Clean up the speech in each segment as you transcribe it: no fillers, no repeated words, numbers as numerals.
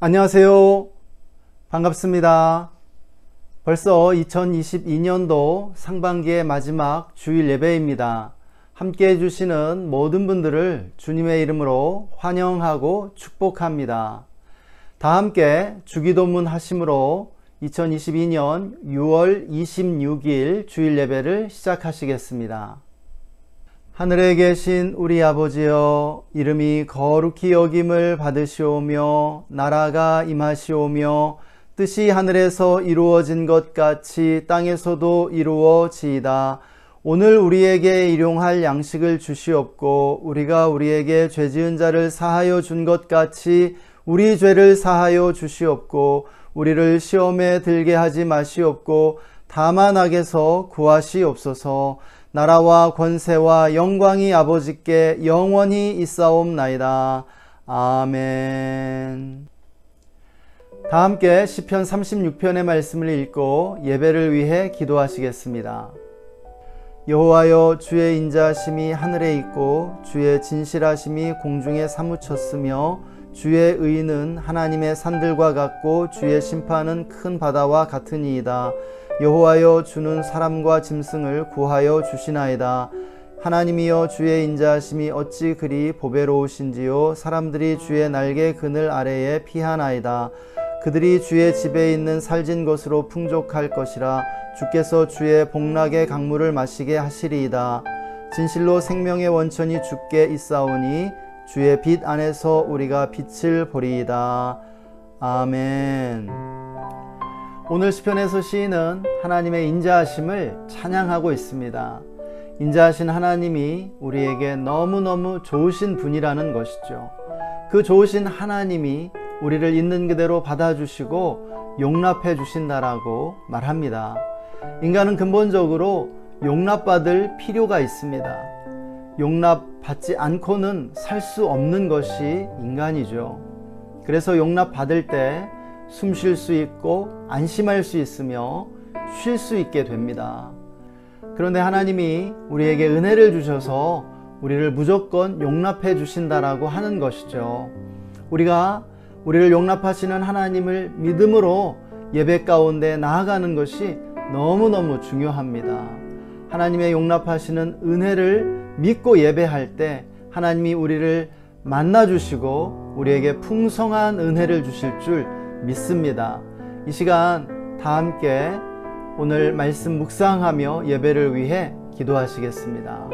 안녕하세요. 반갑습니다. 벌써 2022년도 상반기의 마지막 주일 예배입니다. 함께 해주시는 모든 분들을 주님의 이름으로 환영하고 축복합니다. 다 함께 주기도문 하심으로 2022년 6월 26일 주일 예배를 시작하시겠습니다. 하늘에 계신 우리 아버지여, 이름이 거룩히 여김을 받으시오며 나라가 임하시오며 뜻이 하늘에서 이루어진 것 같이 땅에서도 이루어지이다. 오늘 우리에게 일용할 양식을 주시옵고 우리가 우리에게 죄 지은 자를 사하여 준 것 같이 우리 죄를 사하여 주시옵고 우리를 시험에 들게 하지 마시옵고 다만 악에서 구하시옵소서. 나라와 권세와 영광이 아버지께 영원히 있사옵나이다. 아멘. 다 함께 시편 36편의 말씀을 읽고 예배를 위해 기도하시겠습니다. 여호와여, 주의 인자하심이 하늘에 있고 주의 진실하심이 공중에 사무쳤으며 주의 의는 하나님의 산들과 같고 주의 심판은 큰 바다와 같으니이다. 여호와여, 주는 사람과 짐승을 구하여 주시나이다. 하나님이여, 주의 인자하심이 어찌 그리 보배로우신지요. 사람들이 주의 날개 그늘 아래에 피하나이다. 그들이 주의 집에 있는 살진 것으로 풍족할 것이라. 주께서 주의 복락의 강물을 마시게 하시리이다. 진실로 생명의 원천이 주께 있사오니 주의 빛 안에서 우리가 빛을 보리이다. 아멘. 오늘 시편에서 시인은 하나님의 인자하심을 찬양하고 있습니다. 인자하신 하나님이 우리에게 너무너무 좋으신 분이라는 것이죠. 그 좋으신 하나님이 우리를 있는 그대로 받아주시고 용납해 주신다라고 말합니다. 인간은 근본적으로 용납받을 필요가 있습니다. 용납받지 않고는 살 수 없는 것이 인간이죠. 그래서 용납받을 때 숨 쉴 수 있고 안심할 수 있으며 쉴 수 있게 됩니다. 그런데 하나님이 우리에게 은혜를 주셔서 우리를 무조건 용납해 주신다라고 하는 것이죠. 우리가 우리를 용납하시는 하나님을 믿음으로 예배 가운데 나아가는 것이 너무너무 중요합니다. 하나님의 용납하시는 은혜를 믿고 예배할 때 하나님이 우리를 만나주시고 우리에게 풍성한 은혜를 주실 줄 믿습니다. 이 시간 다 함께 오늘 말씀 묵상하며 예배를 위해 기도하시겠습니다.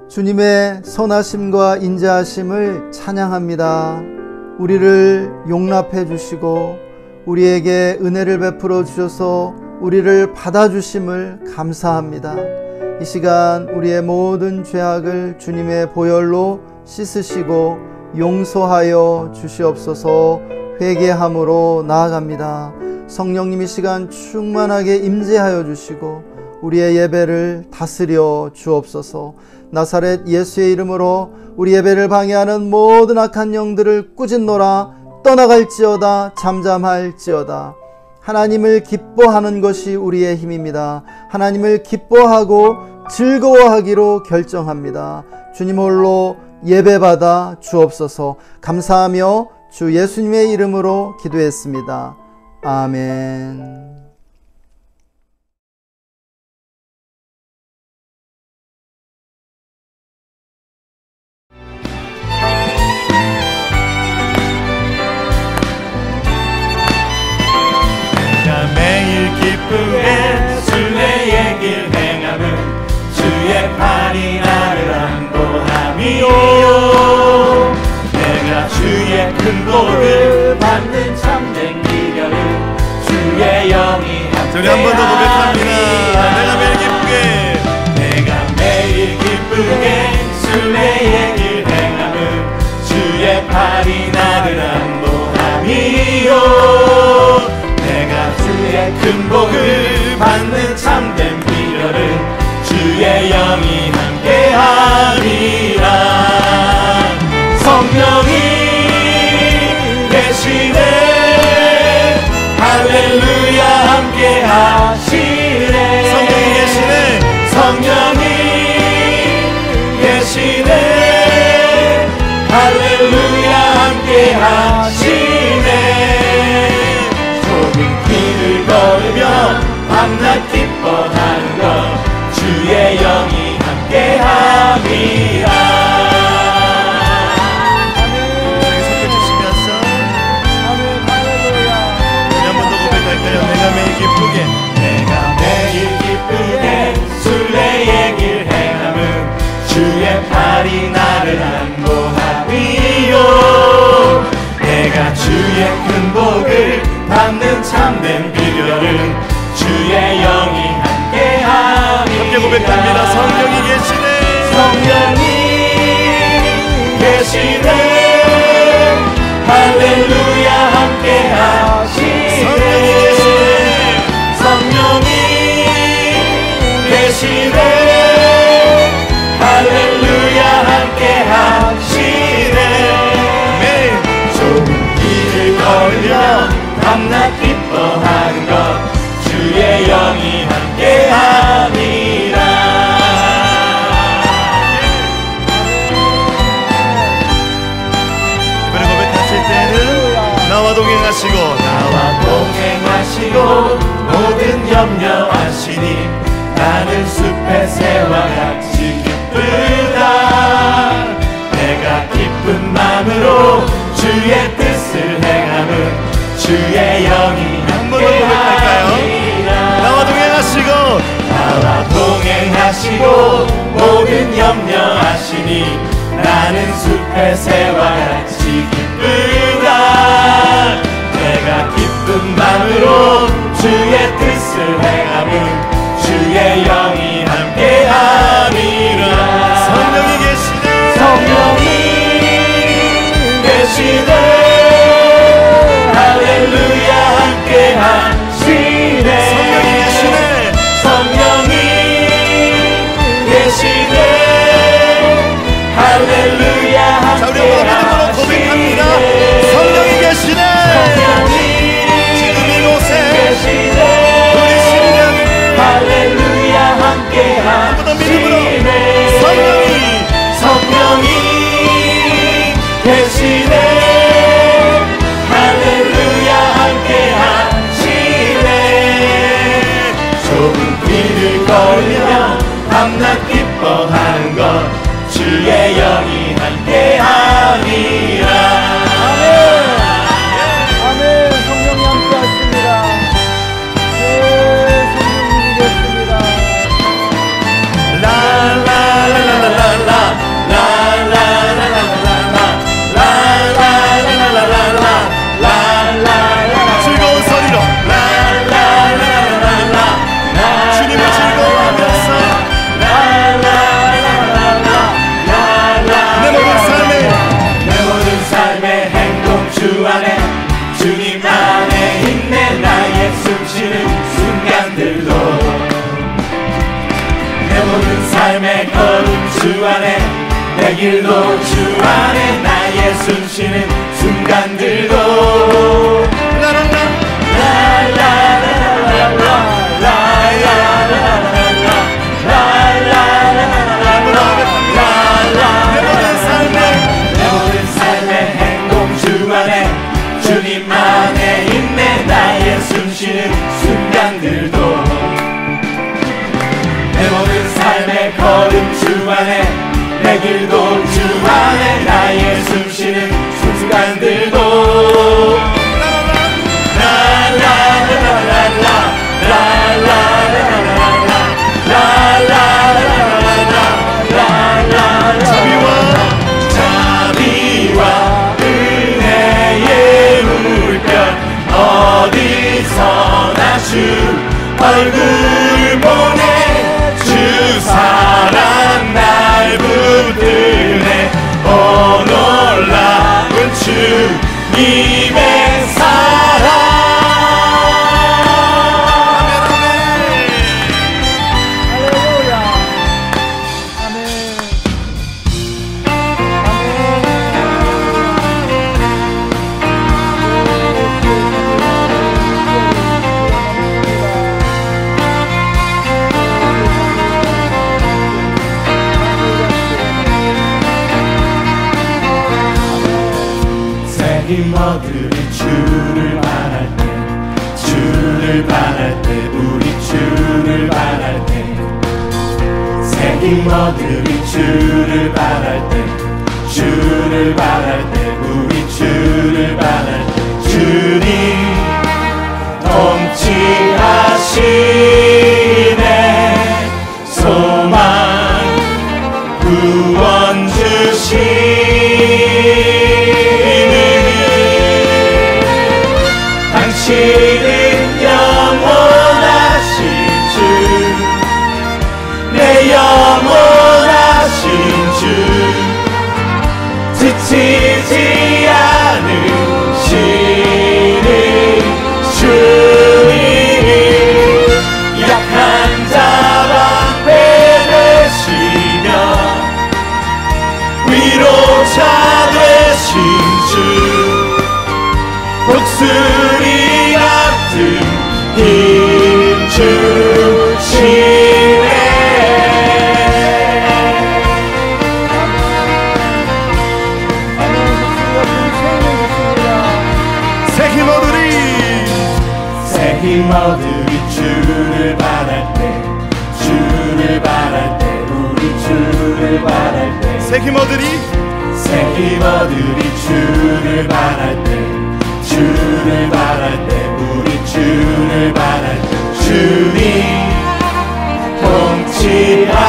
주님의 선하심과 인자하심을 찬양합니다. 우리를 용납해 주시고 우리에게 은혜를 베풀어 주셔서 우리를 받아주심을 감사합니다. 이 시간 우리의 모든 죄악을 주님의 보혈로 씻으시고 용서하여 주시옵소서. 회개함으로 나아갑니다. 성령님 이 시간 충만하게 임재하여 주시고 우리의 예배를 다스려 주옵소서. 나사렛 예수의 이름으로 우리 예배를 방해하는 모든 악한 영들을 꾸짖노라. 떠나갈지어다. 잠잠할지어다. 하나님을 기뻐하는 것이 우리의 힘입니다. 하나님을 기뻐하고 즐거워하기로 결정합니다. 주님 홀로 예배받아 주옵소서. 감사하며 주 예수님의 이름으로 기도했습니다. 아멘. 기쁘게 순례의 길 행함은 주의 팔이 나를 안보함이요. 내가 주의 큰 복을 받는 참된 기별은 주의 영이 저리 한 번 더 고백합니다. 내가 매일 기쁘게, 내가 매일 기쁘게 순례의 길 행함은 주의 팔이 나를 함께 하시네. 성령이 계시네. 성령이 계시네. 할렐루야 함께 하시네. 좁은 길을 걸으며 밤낮 기뻐하는 것 주의 영이 함께 함이라. 손 주시면서 우리 한 번 더 고백할까요? 내가 매일 기쁘게 내가 매일 기쁘게 순례의 길 행함은 주의 팔이 나를 안보하리요. 내가 주의 큰 복을 받는 참된 비결은 주의 영이 함께 함이라. 함께 고백합니다. 성령이 계시네. 성령이 계시네. 할렐루야 함께 하시네. 성령이 계시네. 할렐루야 함께 하시네. 좁은 길을 걸으며 밤낮 기뻐하는 것 주의 영이 함께 함이라. 이번에 고백하실 때는 나와 동행하시고 모든 염려 아시니 나는 숲의 새와 같이 기쁘다. 내가 기쁜 마음으로 주의 뜻을 행함은 주의 영이 한번 더 함께 고백할까요? 하리라. 나와 동행하시고 모든 염려 아시니 나는 숲의 새와 같이 기쁘다. 내가 기쁜 마음으로 주의 뜻을 행함은 주의 영이 함께 함이라. 성령이 계시네. 성령이 계시네. 할렐루야 함께 하시네. 성령이 계시네. 성령이 계시네. 할렐루야 자, 우리 함께 한번 믿음으로 고백합니다. 하시네. 성령이 계시네. 지금 이곳에 계시네. 우리 심령을 할렐루야 함께 한번 더 믿음으로 하시네. 성령이 계시네. 할렐루야 함께 하시네. 좁은 길을 걸으며 밤낮 기뻐하는 것 주의 영이 함께 함이라. 아멘. 성령이 함께 하십니다. 네, 성령님이 계십니다. 즐거운 소리로 주님을 즐거워하면서 내 모든 삶의 행동 주 안에 주님 안에 있네. 나의 숨쉬는 순간들도 내 모든 삶의 걸음 주 안에 내 길도 주 안에 나의 숨쉬는 순간들도 내 모든 삶의 행동 주 안에 주님 안에 있네. 나의 숨쉬는 순간들도 내 모든 삶의 걸음 주 안에 내 길도 주 안에 나의 숨쉬는 순간들도 자비와 은혜의 물결 어디서나 주 얼굴 보내 주 사랑 날 붙드네. 오 놀라운 주님의 사랑. 할렐루야. 아멘. 아멘. 새긴 너들이 주를 바랄 때, 주를 바랄 때, 우리 주를 바랄 때, 새긴 너들이 주를 바랄 때, 주를 바랄 때, 우리 주를 바랄 때, 주님 통치하시네. 소망 구원 주시네. 당신은 영원하신 주, 내 영원하신 주, 지치지 않으시는 주님, 약한 자 방패 되시며 위로자 되신 주, 독수리 같은 힘 주시네. 새 힘 얻으리 주를 바랄 때, 주를 바랄 때, 우리 주를 바랄 때, 새 힘 얻으리, 새 힘 얻으리 주를 바랄 때, 주를 바랄 때, 우리 주를 바랄 때, 주님 통치하시네.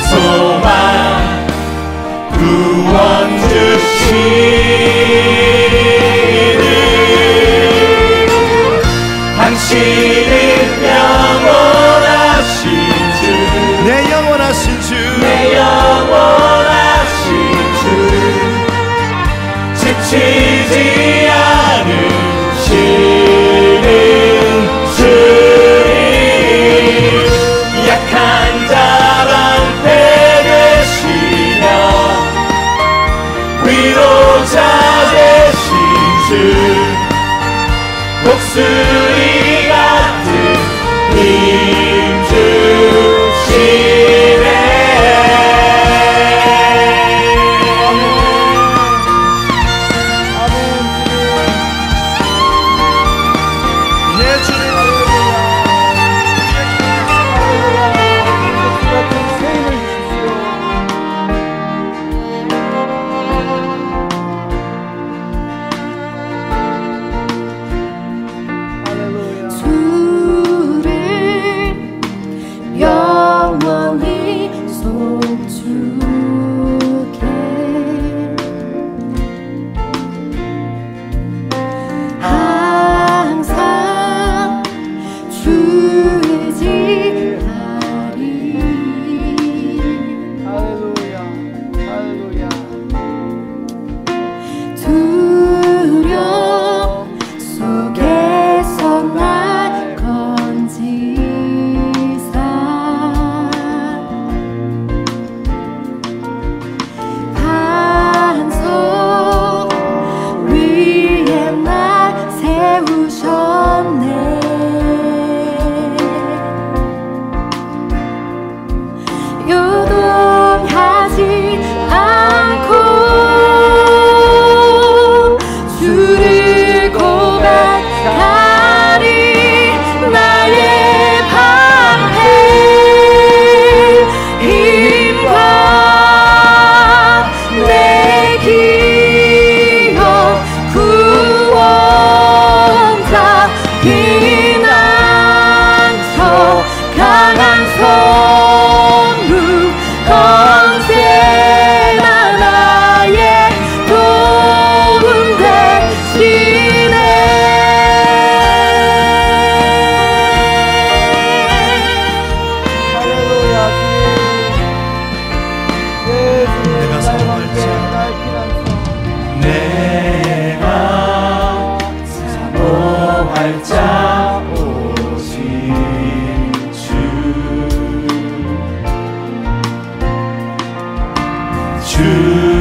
소망 구원 주시네. 당신은 영원하신 주, 내 영원하신 주, 내 영원하신 주, 지치지 않으시는 주님, 약한 자 방패 되시며 위로자 되신 주, 독수리 같은 힘 주시네. 내 주님,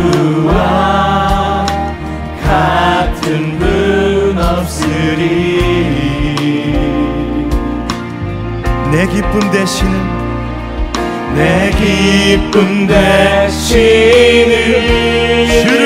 주와 같은 분 없으리. 내 기쁨 되시는 내 기쁨 되시는 주를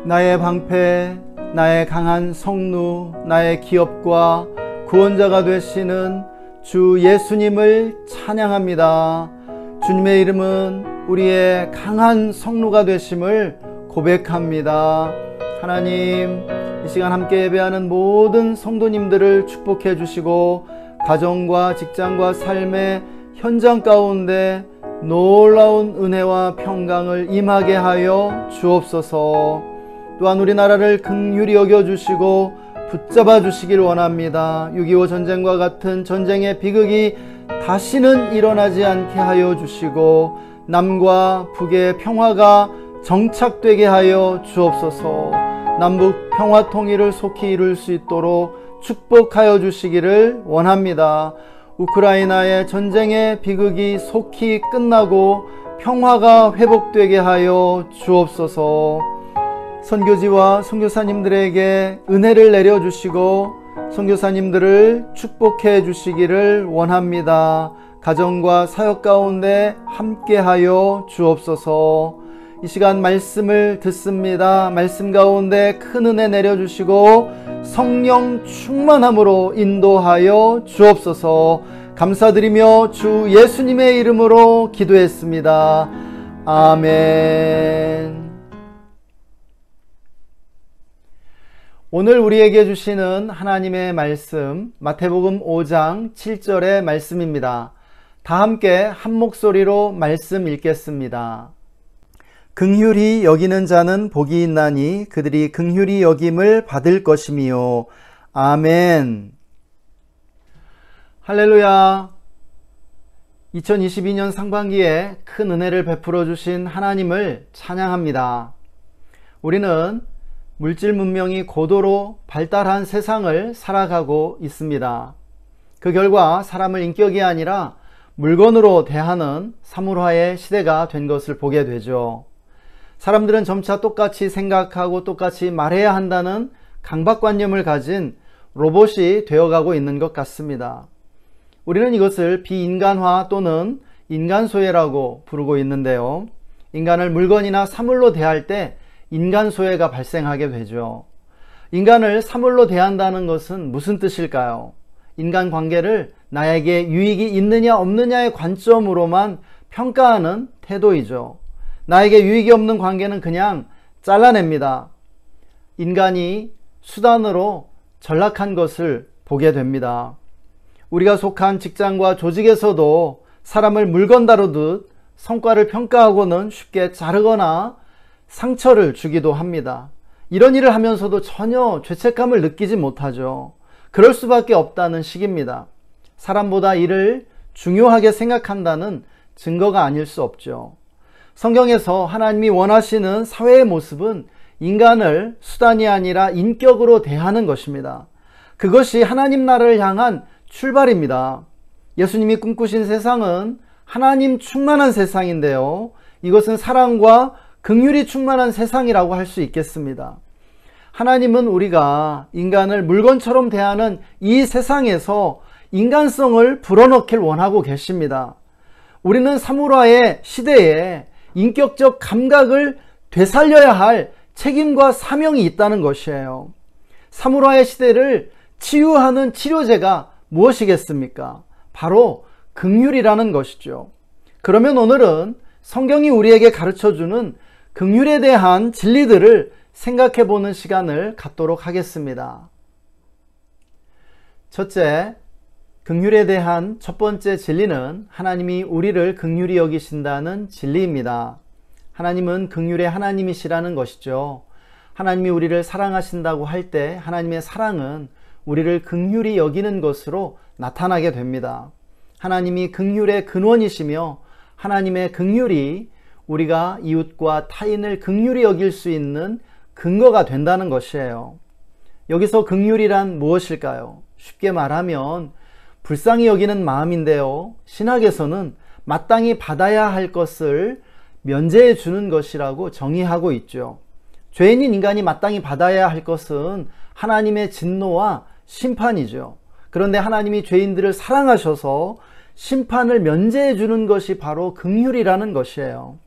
나의 방패, 나의 강한 성루, 나의 기업과 구원자가 되시는 주 예수님을 찬양합니다. 주님의 이름은 우리의 강한 성루가 되심을 고백합니다. 하나님, 이 시간 함께 예배하는 모든 성도님들을 축복해 주시고 가정과 직장과 삶의 현장 가운데 놀라운 은혜와 평강을 임하게 하여 주옵소서. 또한 우리나라를 긍휼히 여겨주시고 붙잡아 주시길 원합니다. 6.25 전쟁과 같은 전쟁의 비극이 다시는 일어나지 않게 하여 주시고 남과 북의 평화가 정착되게 하여 주옵소서. 남북 평화 통일을 속히 이룰 수 있도록 축복하여 주시기를 원합니다. 우크라이나의 전쟁의 비극이 속히 끝나고 평화가 회복되게 하여 주옵소서. 선교지와 선교사님들에게 은혜를 내려주시고 선교사님들을 축복해 주시기를 원합니다. 가정과 사역 가운데 함께하여 주옵소서. 이 시간 말씀을 듣습니다. 말씀 가운데 큰 은혜 내려주시고 성령 충만함으로 인도하여 주옵소서. 감사드리며 주 예수님의 이름으로 기도했습니다. 아멘. 오늘 우리에게 주시는 하나님의 말씀, 마태복음 5장 7절의 말씀입니다. 다 함께 한 목소리로 말씀 읽겠습니다. 긍휼히 여기는 자는 복이 있나니 그들이 긍휼히 여김을 받을 것이미요. 아멘. 할렐루야. 2022년 상반기에 큰 은혜를 베풀어 주신 하나님을 찬양합니다. 우리는 물질 문명이 고도로 발달한 세상을 살아가고 있습니다. 그 결과 사람을 인격이 아니라 물건으로 대하는 사물화의 시대가 된 것을 보게 되죠. 사람들은 점차 똑같이 생각하고 똑같이 말해야 한다는 강박관념을 가진 로봇이 되어가고 있는 것 같습니다. 우리는 이것을 비인간화 또는 인간소외라고 부르고 있는데요. 인간을 물건이나 사물로 대할 때 인간소외가 발생하게 되죠. 인간을 사물로 대한다는 것은 무슨 뜻일까요? 인간관계를 나에게 유익이 있느냐 없느냐의 관점으로만 평가하는 태도이죠. 나에게 유익이 없는 관계는 그냥 잘라냅니다. 인간이 수단으로 전락한 것을 보게 됩니다. 우리가 속한 직장과 조직에서도 사람을 물건 다루듯 성과를 평가하고는 쉽게 자르거나 상처를 주기도 합니다. 이런 일을 하면서도 전혀 죄책감을 느끼지 못하죠. 그럴 수밖에 없다는 식입니다. 사람보다 일을 중요하게 생각한다는 증거가 아닐 수 없죠. 성경에서 하나님이 원하시는 사회의 모습은 인간을 수단이 아니라 인격으로 대하는 것입니다. 그것이 하나님 나라를 향한 출발입니다. 예수님이 꿈꾸신 세상은 하나님 충만한 세상인데요. 이것은 사랑과 긍휼이 충만한 세상이라고 할 수 있겠습니다. 하나님은 우리가 인간을 물건처럼 대하는 이 세상에서 인간성을 불어넣길 원하고 계십니다. 우리는 사물화의 시대에 인격적 감각을 되살려야 할 책임과 사명이 있다는 것이에요. 사물화의 시대를 치유하는 치료제가 무엇이겠습니까? 바로 긍휼이라는 것이죠. 그러면 오늘은 성경이 우리에게 가르쳐주는 긍휼에 대한 진리들을 생각해 보는 시간을 갖도록 하겠습니다. 첫째, 긍휼에 대한 첫 번째 진리는 하나님이 우리를 긍휼히 여기신다는 진리입니다. 하나님은 긍휼의 하나님이시라는 것이죠. 하나님이 우리를 사랑하신다고 할 때 하나님의 사랑은 우리를 긍휼히 여기는 것으로 나타나게 됩니다. 하나님이 긍휼의 근원이시며 하나님의 긍휼이 우리가 이웃과 타인을 긍휼히 여길 수 있는 근거가 된다는 것이에요. 여기서 긍휼이란 무엇일까요? 쉽게 말하면 불쌍히 여기는 마음인데요. 신학에서는 마땅히 받아야 할 것을 면제해 주는 것이라고 정의하고 있죠. 죄인인 인간이 마땅히 받아야 할 것은 하나님의 진노와 심판이죠. 그런데 하나님이 죄인들을 사랑하셔서 심판을 면제해 주는 것이 바로 긍휼이라는 것이에요.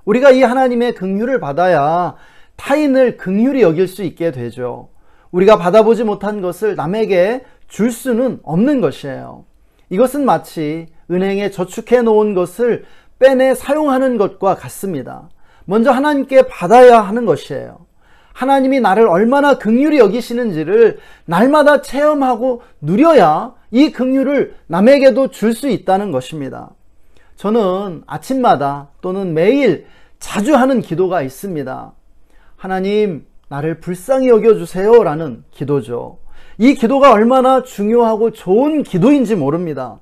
우리가 이 하나님의 긍휼을 받아야 타인을 긍휼히 여길 수 있게 되죠. 우리가 받아보지 못한 것을 남에게 줄 수는 없는 것이에요. 이것은 마치 은행에 저축해 놓은 것을 빼내 사용하는 것과 같습니다. 먼저 하나님께 받아야 하는 것이에요. 하나님이 나를 얼마나 긍휼히 여기시는지를 날마다 체험하고 누려야 이 긍휼을 남에게도 줄 수 있다는 것입니다. 저는 아침마다 또는 매일 자주 하는 기도가 있습니다. 하나님, 나를 불쌍히 여겨주세요 라는 기도죠. 이 기도가 얼마나 중요하고 좋은 기도인지 모릅니다.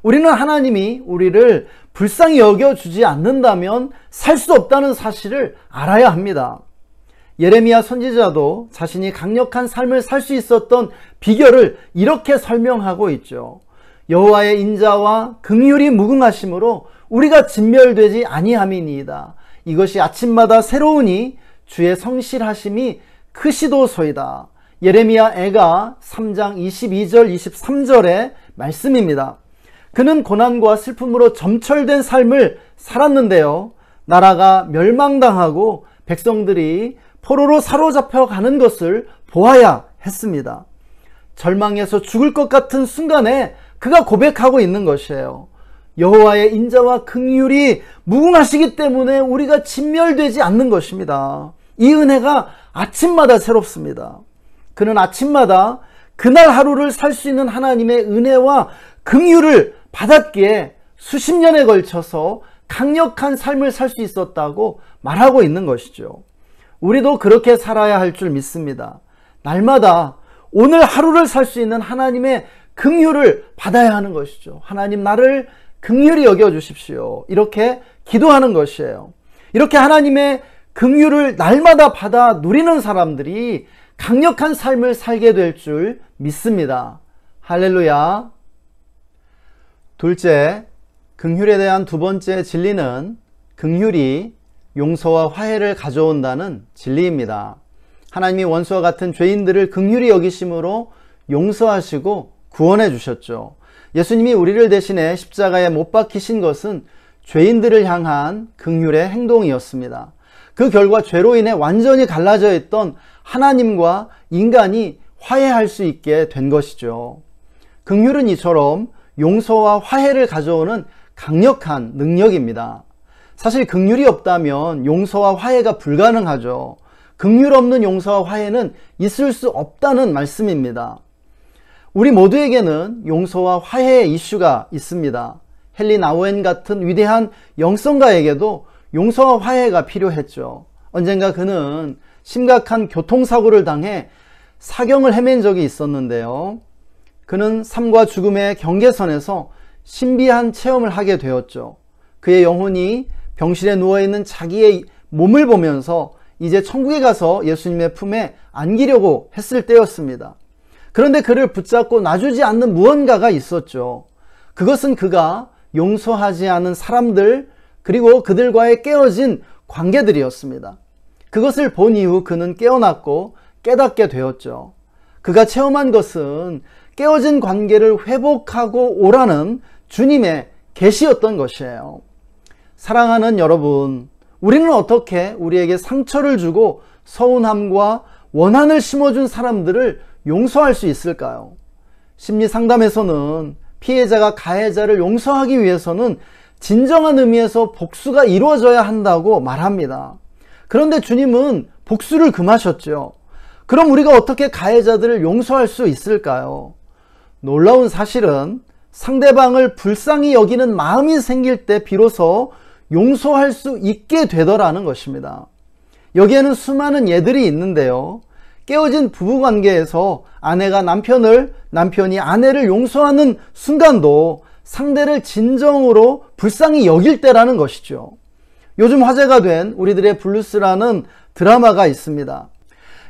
우리는 하나님이 우리를 불쌍히 여겨주지 않는다면 살 수 없다는 사실을 알아야 합니다. 예레미야 선지자도 자신이 강력한 삶을 살 수 있었던 비결을 이렇게 설명하고 있죠. 여호와의 인자와 긍휼이 무궁하심으로 우리가 진멸되지 아니함이니이다. 이것이 아침마다 새로우니 주의 성실하심이 크시도소이다. 예레미야 애가 3장 22절 23절의 말씀입니다. 그는 고난과 슬픔으로 점철된 삶을 살았는데요. 나라가 멸망당하고 백성들이 포로로 사로잡혀 가는 것을 보아야 했습니다. 절망에서 죽을 것 같은 순간에 그가 고백하고 있는 것이에요. 여호와의 인자와 긍휼이 무궁하시기 때문에 우리가 진멸되지 않는 것입니다. 이 은혜가 아침마다 새롭습니다. 그는 아침마다 그날 하루를 살 수 있는 하나님의 은혜와 긍휼을 받았기에 수십 년에 걸쳐서 강력한 삶을 살 수 있었다고 말하고 있는 것이죠. 우리도 그렇게 살아야 할 줄 믿습니다. 날마다 오늘 하루를 살 수 있는 하나님의 긍휼을 받아야 하는 것이죠. 하나님, 나를 긍휼히 여겨주십시오. 이렇게 기도하는 것이에요. 이렇게 하나님의 긍휼을 날마다 받아 누리는 사람들이 강력한 삶을 살게 될 줄 믿습니다. 할렐루야. 둘째, 긍휼에 대한 두 번째 진리는 긍휼이 용서와 화해를 가져온다는 진리입니다. 하나님이 원수와 같은 죄인들을 긍휼히 여기심으로 용서하시고 구원해 주셨죠. 예수님이 우리를 대신해 십자가에 못 박히신 것은 죄인들을 향한 긍휼의 행동이었습니다. 그 결과 죄로 인해 완전히 갈라져 있던 하나님과 인간이 화해할 수 있게 된 것이죠. 긍휼은 이처럼 용서와 화해를 가져오는 강력한 능력입니다. 사실 긍휼이 없다면 용서와 화해가 불가능하죠. 긍휼 없는 용서와 화해는 있을 수 없다는 말씀입니다. 우리 모두에게는 용서와 화해의 이슈가 있습니다. 헨리 나우엔 같은 위대한 영성가에게도 용서와 화해가 필요했죠. 언젠가 그는 심각한 교통사고를 당해 사경을 헤맨 적이 있었는데요. 그는 삶과 죽음의 경계선에서 신비한 체험을 하게 되었죠. 그의 영혼이 병실에 누워있는 자기의 몸을 보면서 이제 천국에 가서 예수님의 품에 안기려고 했을 때였습니다. 그런데 그를 붙잡고 놔주지 않는 무언가가 있었죠. 그것은 그가 용서하지 않은 사람들, 그리고 그들과의 깨어진 관계들이었습니다. 그것을 본 이후 그는 깨어났고 깨닫게 되었죠. 그가 체험한 것은 깨어진 관계를 회복하고 오라는 주님의 계시였던 것이에요. 사랑하는 여러분, 우리는 어떻게 우리에게 상처를 주고 서운함과 원한을 심어준 사람들을 용서할 수 있을까요? 심리 상담에서는 피해자가 가해자를 용서하기 위해서는 진정한 의미에서 복수가 이루어져야 한다고 말합니다. 그런데 주님은 복수를 금하셨죠. 그럼 우리가 어떻게 가해자들을 용서할 수 있을까요? 놀라운 사실은 상대방을 불쌍히 여기는 마음이 생길 때 비로소 용서할 수 있게 되더라는 것입니다. 여기에는 수많은 예들이 있는데요. 깨어진 부부관계에서 아내가 남편을, 남편이 아내를 용서하는 순간도 상대를 진정으로 불쌍히 여길 때라는 것이죠. 요즘 화제가 된 우리들의 블루스라는 드라마가 있습니다.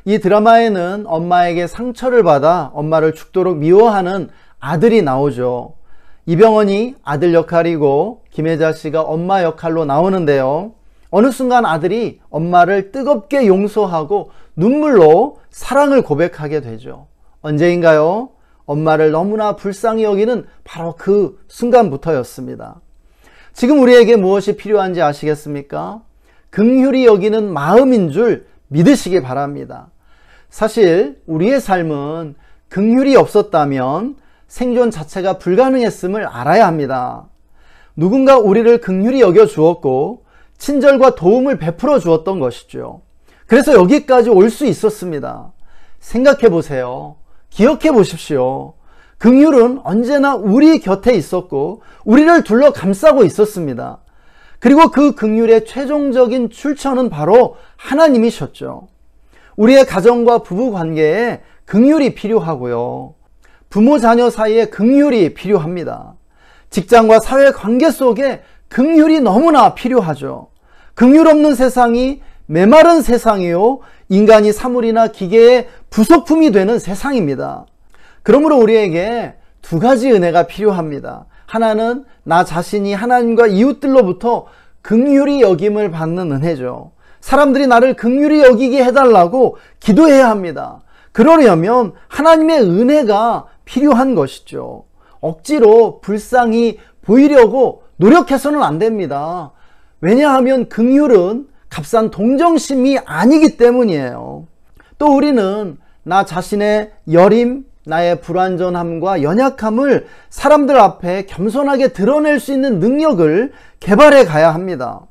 이 드라마에는 엄마에게 상처를 받아 엄마를 죽도록 미워하는 아들이 나오죠. 이병헌이 아들 역할이고 김혜자 씨가 엄마 역할로 나오는데요. 어느 순간 아들이 엄마를 뜨겁게 용서하고 눈물로 사랑을 고백하게 되죠. 언제인가요? 엄마를 너무나 불쌍히 여기는 바로 그 순간부터였습니다. 지금 우리에게 무엇이 필요한지 아시겠습니까? 긍휼히 여기는 마음인 줄 믿으시기 바랍니다. 사실 우리의 삶은 긍휼이 없었다면 생존 자체가 불가능했음을 알아야 합니다. 누군가 우리를 긍휼히 여겨 주었고 친절과 도움을 베풀어 주었던 것이죠. 그래서 여기까지 올 수 있었습니다. 생각해 보세요. 기억해 보십시오. 긍휼은 언제나 우리 곁에 있었고 우리를 둘러 감싸고 있었습니다. 그리고 그 긍휼의 최종적인 출처는 바로 하나님이셨죠. 우리의 가정과 부부 관계에 긍휼이 필요하고요. 부모 자녀 사이에 긍휼이 필요합니다. 직장과 사회 관계 속에 긍휼이 너무나 필요하죠. 긍휼 없는 세상이 메마른 세상이요, 인간이 사물이나 기계의 부속품이 되는 세상입니다. 그러므로 우리에게 두 가지 은혜가 필요합니다. 하나는 나 자신이 하나님과 이웃들로부터 긍휼히 여김을 받는 은혜죠. 사람들이 나를 긍휼히 여기게 해달라고 기도해야 합니다. 그러려면 하나님의 은혜가 필요한 것이죠. 억지로 불쌍히 보이려고 노력해서는 안 됩니다. 왜냐하면 긍휼은 값싼 동정심이 아니기 때문이에요. 또 우리는 나 자신의 여림, 나의 불완전함과 연약함을 사람들 앞에 겸손하게 드러낼 수 있는 능력을 개발해 가야 합니다.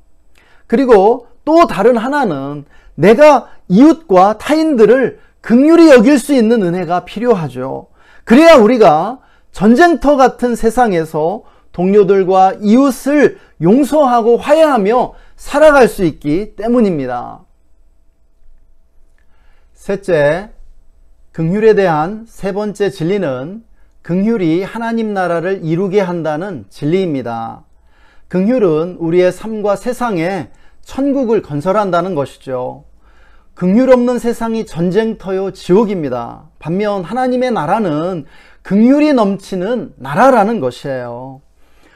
그리고 또 다른 하나는 내가 이웃과 타인들을 긍휼히 여길 수 있는 은혜가 필요하죠. 그래야 우리가 전쟁터 같은 세상에서 동료들과 이웃을 용서하고 화해하며 살아갈 수 있기 때문입니다. 셋째, 긍휼에 대한 세 번째 진리는 긍휼이 하나님 나라를 이루게 한다는 진리입니다. 긍휼은 우리의 삶과 세상에 천국을 건설한다는 것이죠. 긍휼 없는 세상이 전쟁터요 지옥입니다. 반면 하나님의 나라는 긍휼이 넘치는 나라라는 것이에요.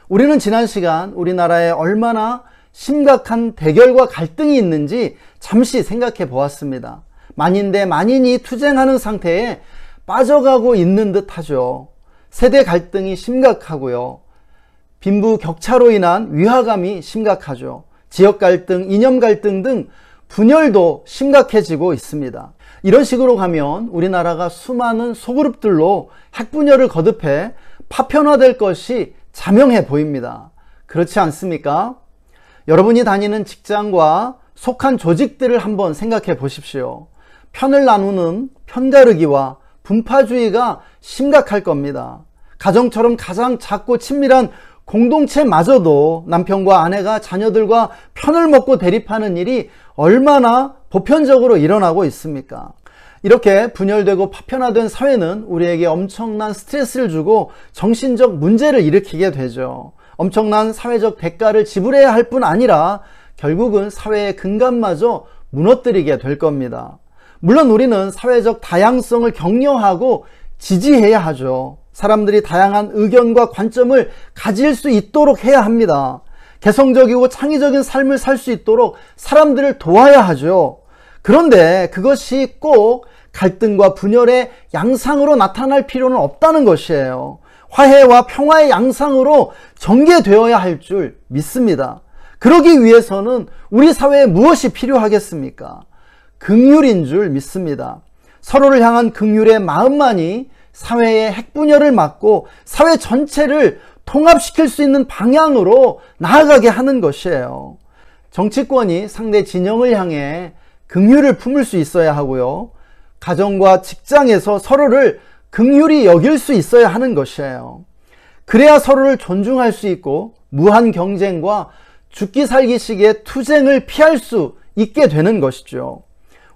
우리는 지난 시간 우리나라에 얼마나 심각한 대결과 갈등이 있는지 잠시 생각해 보았습니다. 만인 대 만인이 투쟁하는 상태에 빠져가고 있는 듯 하죠. 세대 갈등이 심각하고요. 빈부 격차로 인한 위화감이 심각하죠. 지역 갈등, 이념 갈등 등 분열도 심각해지고 있습니다. 이런 식으로 가면 우리나라가 수많은 소그룹들로 핵분열을 거듭해 파편화될 것이 자명해 보입니다. 그렇지 않습니까? 여러분이 다니는 직장과 속한 조직들을 한번 생각해 보십시오. 편을 나누는 편가르기와 분파주의가 심각할 겁니다. 가정처럼 가장 작고 친밀한 공동체마저도 남편과 아내가 자녀들과 편을 먹고 대립하는 일이 얼마나 보편적으로 일어나고 있습니까? 이렇게 분열되고 파편화된 사회는 우리에게 엄청난 스트레스를 주고 정신적 문제를 일으키게 되죠. 엄청난 사회적 대가를 지불해야 할 뿐 아니라 결국은 사회의 근간마저 무너뜨리게 될 겁니다. 물론 우리는 사회적 다양성을 격려하고 지지해야 하죠. 사람들이 다양한 의견과 관점을 가질 수 있도록 해야 합니다. 개성적이고 창의적인 삶을 살 수 있도록 사람들을 도와야 하죠. 그런데 그것이 꼭 갈등과 분열의 양상으로 나타날 필요는 없다는 것이에요. 화해와 평화의 양상으로 전개되어야 할 줄 믿습니다. 그러기 위해서는 우리 사회에 무엇이 필요하겠습니까? 긍휼인 줄 믿습니다. 서로를 향한 긍휼의 마음만이 사회의 핵분열을 막고 사회 전체를 통합시킬 수 있는 방향으로 나아가게 하는 것이에요. 정치권이 상대 진영을 향해 긍휼을 품을 수 있어야 하고요. 가정과 직장에서 서로를 긍휼히 여길 수 있어야 하는 것이에요. 그래야 서로를 존중할 수 있고 무한 경쟁과 죽기 살기식의 투쟁을 피할 수 있게 되는 것이죠.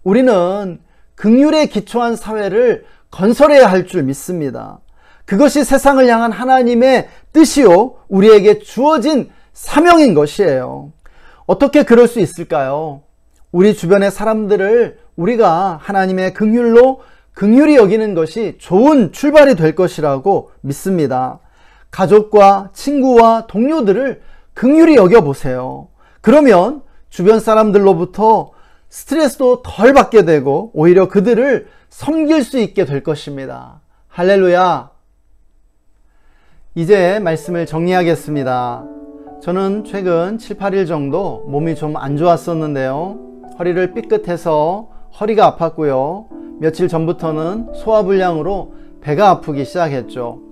우리는 긍휼에 기초한 사회를 건설해야 할 줄 믿습니다. 그것이 세상을 향한 하나님의 뜻이요, 우리에게 주어진 사명인 것이에요. 어떻게 그럴 수 있을까요? 우리 주변의 사람들을 우리가 하나님의 긍휼로 긍휼히 여기는 것이 좋은 출발이 될 것이라고 믿습니다. 가족과 친구와 동료들을 긍휼히 여겨보세요. 그러면 주변 사람들로부터 스트레스도 덜 받게 되고 오히려 그들을 섬길 수 있게 될 것입니다. 할렐루야! 이제 말씀을 정리하겠습니다. 저는 최근 7, 8일 정도 몸이 좀 안 좋았었는데요. 허리를 삐끗해서 허리가 아팠고요. 며칠 전부터는 소화불량으로 배가 아프기 시작했죠.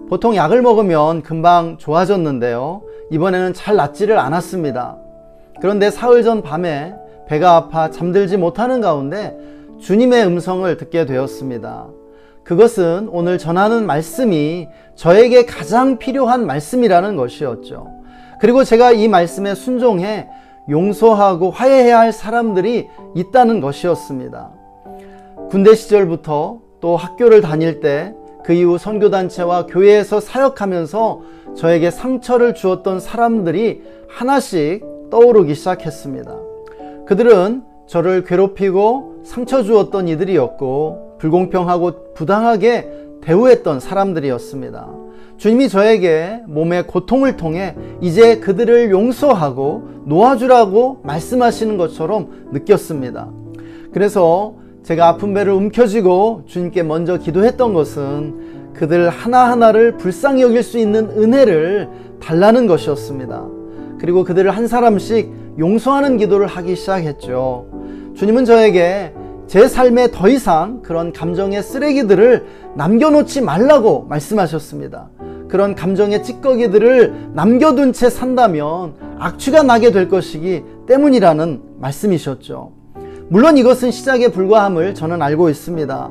보통 약을 먹으면 금방 좋아졌는데요. 이번에는 잘 낫지를 않았습니다. 그런데 사흘 전 밤에 배가 아파 잠들지 못하는 가운데 주님의 음성을 듣게 되었습니다. 그것은 오늘 전하는 말씀이 저에게 가장 필요한 말씀이라는 것이었죠. 그리고 제가 이 말씀에 순종해 용서하고 화해해야 할 사람들이 있다는 것이었습니다. 군대 시절부터 또 학교를 다닐 때 그 이후 선교단체와 교회에서 사역하면서 저에게 상처를 주었던 사람들이 하나씩 떠오르기 시작했습니다. 그들은 저를 괴롭히고 상처 주었던 이들이었고 불공평하고 부당하게 대우했던 사람들이었습니다. 주님이 저에게 몸의 고통을 통해 이제 그들을 용서하고 놓아주라고 말씀하시는 것처럼 느꼈습니다. 그래서 제가 아픈 배를 움켜쥐고 주님께 먼저 기도했던 것은 그들 하나하나를 불쌍히 여길 수 있는 은혜를 달라는 것이었습니다. 그리고 그들을 한 사람씩 용서하는 기도를 하기 시작했죠. 주님은 저에게 제 삶에 더 이상 그런 감정의 쓰레기들을 남겨놓지 말라고 말씀하셨습니다. 그런 감정의 찌꺼기들을 남겨둔 채 산다면 악취가 나게 될 것이기 때문이라는 말씀이셨죠. 물론 이것은 시작에 불과함을 저는 알고 있습니다.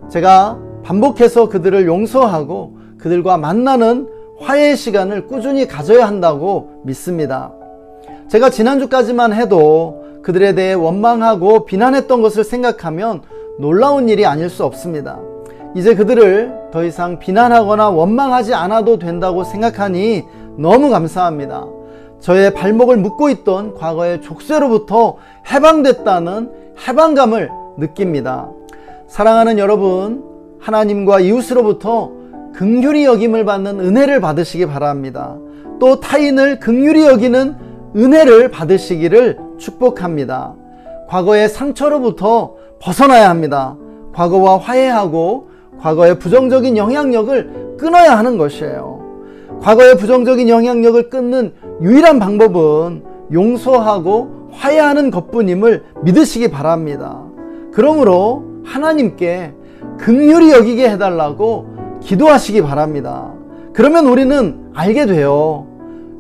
제가 반복해서 그들을 용서하고 그들과 만나는 화해의 시간을 꾸준히 가져야 한다고 믿습니다. 제가 지난주까지만 해도 그들에 대해 원망하고 비난했던 것을 생각하면 놀라운 일이 아닐 수 없습니다. 이제 그들을 더 이상 비난하거나 원망하지 않아도 된다고 생각하니 너무 감사합니다. 저의 발목을 묶고 있던 과거의 족쇄로부터 해방됐다는 해방감을 느낍니다. 사랑하는 여러분, 하나님과 이웃으로부터 긍휼히 여김을 받는 은혜를 받으시기 바랍니다. 또 타인을 긍휼히 여기는 은혜를 받으시기를 축복합니다. 과거의 상처로부터 벗어나야 합니다. 과거와 화해하고 과거의 부정적인 영향력을 끊어야 하는 것이에요. 과거의 부정적인 영향력을 끊는 유일한 방법은 용서하고 화해하는 것뿐임을 믿으시기 바랍니다. 그러므로 하나님께 긍휼히 여기게 해달라고 기도하시기 바랍니다. 그러면 우리는 알게 돼요.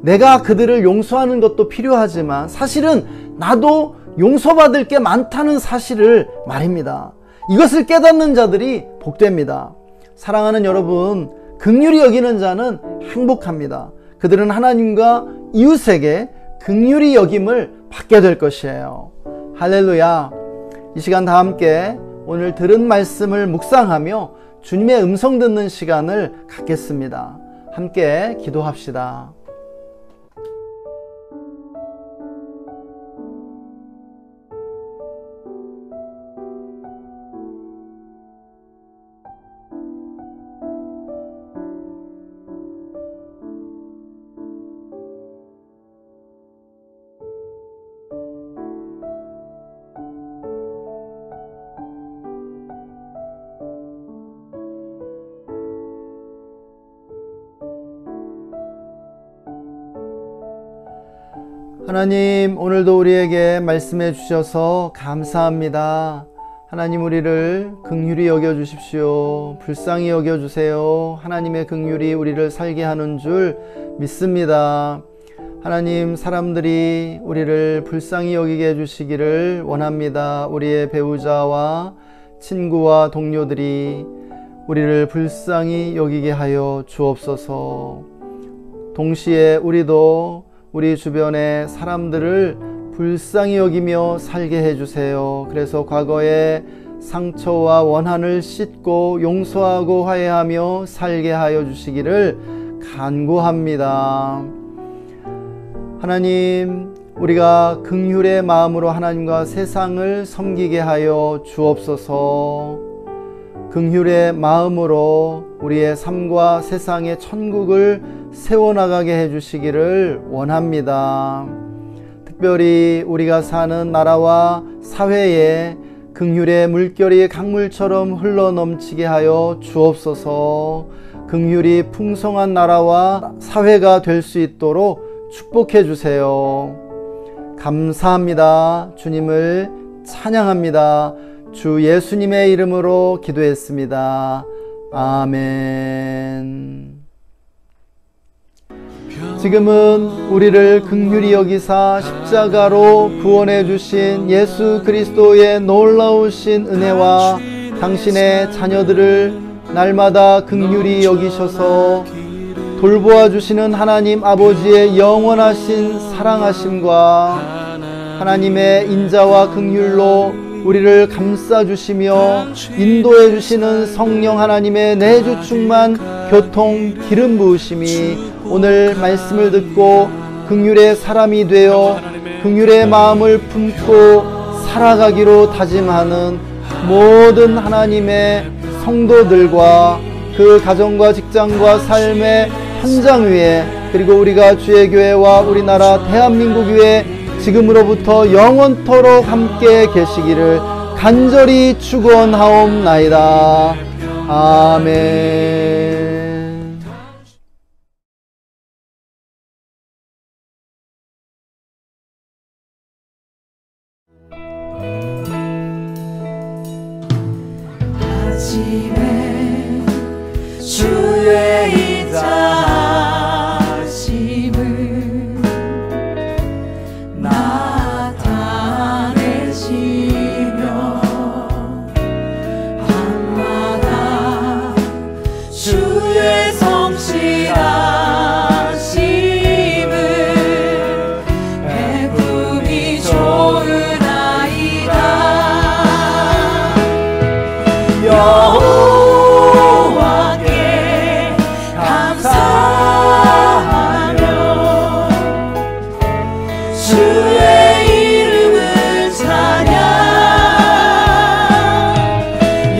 내가 그들을 용서하는 것도 필요하지만 사실은 나도 용서받을 게 많다는 사실을 말입니다. 이것을 깨닫는 자들이 복됩니다. 사랑하는 여러분, 긍휼히 여기는 자는 행복합니다. 그들은 하나님과 이웃에게 긍휼히 여김을 받게 될 것이에요. 할렐루야. 이 시간 다 함께 오늘 들은 말씀을 묵상하며 주님의 음성 듣는 시간을 갖겠습니다. 함께 기도합시다. 하나님, 오늘도 우리에게 말씀해 주셔서 감사합니다. 하나님, 우리를 긍휼히 여겨 주십시오. 불쌍히 여겨 주세요. 하나님의 긍휼이 우리를 살게 하는 줄 믿습니다. 하나님, 사람들이 우리를 불쌍히 여기게 해주시기를 원합니다. 우리의 배우자와 친구와 동료들이 우리를 불쌍히 여기게 하여 주옵소서. 동시에 우리도 우리 주변의 사람들을 불쌍히 여기며 살게 해주세요. 그래서 과거의 상처와 원한을 씻고 용서하고 화해하며 살게 하여 주시기를 간구합니다. 하나님, 우리가 긍휼의 마음으로 하나님과 세상을 섬기게 하여 주옵소서. 긍휼의 마음으로 우리의 삶과 세상의 천국을 세워나가게 해주시기를 원합니다. 특별히 우리가 사는 나라와 사회에 긍휼의 물결이 강물처럼 흘러넘치게 하여 주옵소서. 긍휼이 풍성한 나라와 사회가 될 수 있도록 축복해 주세요. 감사합니다. 주님을 찬양합니다. 주 예수님의 이름으로 기도했습니다. 아멘. 지금은 우리를 긍휼히 여기사 십자가로 구원해 주신 예수 그리스도의 놀라우신 은혜와 당신의 자녀들을 날마다 긍휼히 여기셔서 돌보아 주시는 하나님 아버지의 영원하신 사랑하심과 하나님의 인자와 긍휼로 우리를 감싸주시며 인도해 주시는 성령 하나님의 내주 충만 교통 기름 부으심이 오늘 말씀을 듣고 긍휼의 사람이 되어 긍휼의 마음을 품고 살아가기로 다짐하는 모든 하나님의 성도들과 그 가정과 직장과 삶의 현장 위에, 그리고 우리가 주의 교회와 우리나라 대한민국 위에 지금으로부터 영원토록 함께 계시기를 간절히 축원하옵나이다. 아멘. 아침에 주의 인자하심을 나타내시며 밤마다 주의 성실하심을 베품이 좋으나이다. 여호와께 감사하며 주의 이름을 찬양.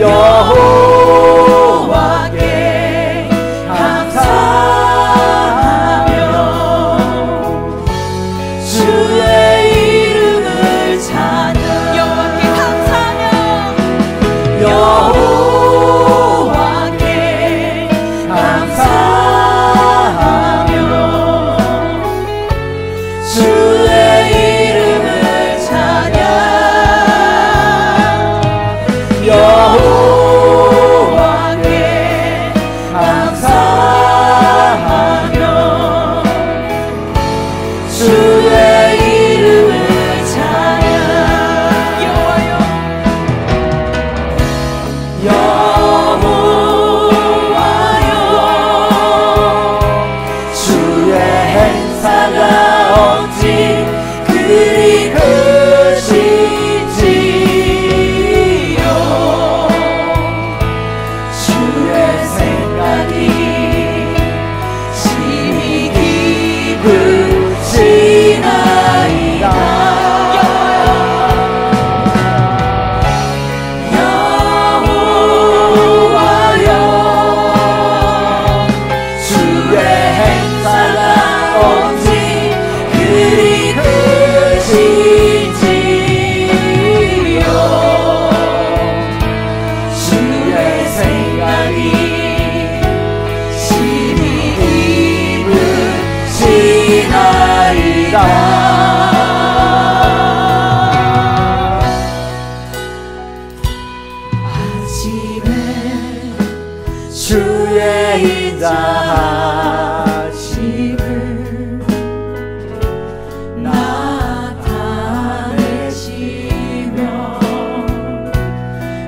여호와께 감사하며 주의 이름을 찬양. 여호와께 감사하며 여호와께 감사하며 주의 이름을 찬양. 여호와께 감사하며 주의 이름을 찬양. 여호와여 주의 행사가 어찌 그리 크시지요. 주의 생각이 심히 깊으시나이다. 여호와여 주의 행사가 어찌 그리 크시지요. 주의 생각이 심히 깊으시나이다. 아침에 주의 인자하심을 나타내시며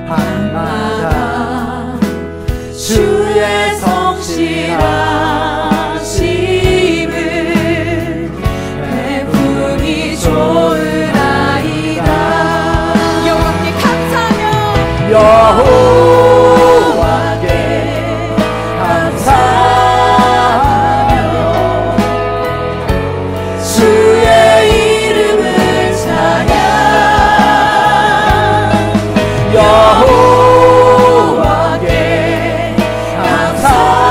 밤마다 주의 성실하심을 베품이 좋으나이다. 여호와께 감사하며 여호와께 감사하며 주의 이름을 찬양. 여호와께 감사하며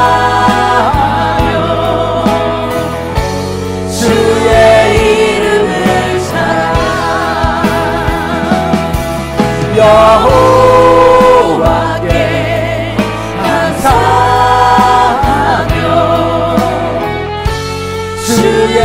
주의 이름을 찬양. 여호와께 감사하며 주의